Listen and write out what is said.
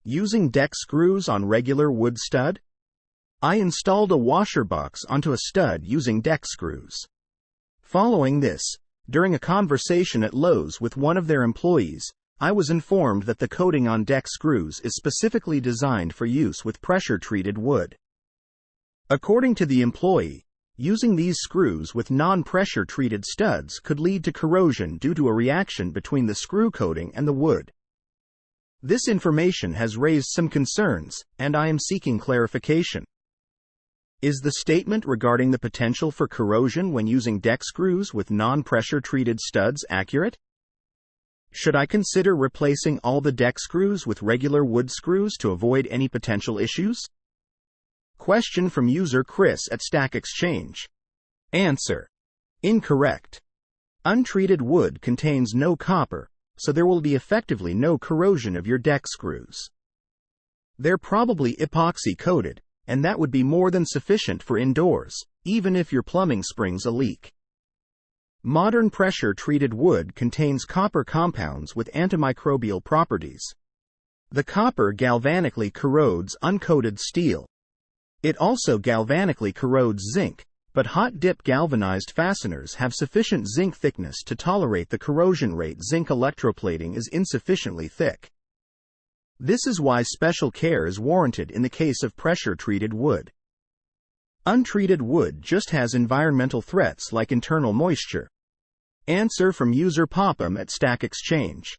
Using deck screws on regular wood stud? I installed a washer box onto a stud using deck screws. Following this, during a conversation at Lowe's with one of their employees, I was informed that the coating on deck screws is specifically designed for use with pressure-treated wood. According to the employee, using these screws with non-pressure treated studs could lead to corrosion due to a reaction between the screw coating and the wood. This information has raised some concerns, and I am seeking clarification. Is the statement regarding the potential for corrosion when using deck screws with non-pressure treated studs accurate? Should I consider replacing all the deck screws with regular wood screws to avoid any potential issues? Question from user Chris at Stack Exchange. Answer: incorrect. Untreated wood contains no copper, so there will be effectively no corrosion of your deck screws. They're probably epoxy coated, and that would be more than sufficient for indoors, even if your plumbing springs a leak. Modern pressure-treated wood contains copper compounds with antimicrobial properties. The copper galvanically corrodes uncoated steel. It also galvanically corrodes zinc, but hot-dip galvanized fasteners have sufficient zinc thickness to tolerate the corrosion rate. Zinc electroplating is insufficiently thick. This is why special care is warranted in the case of pressure-treated wood. Untreated wood just has environmental threats like internal moisture. Answer from user Popham at Stack Exchange.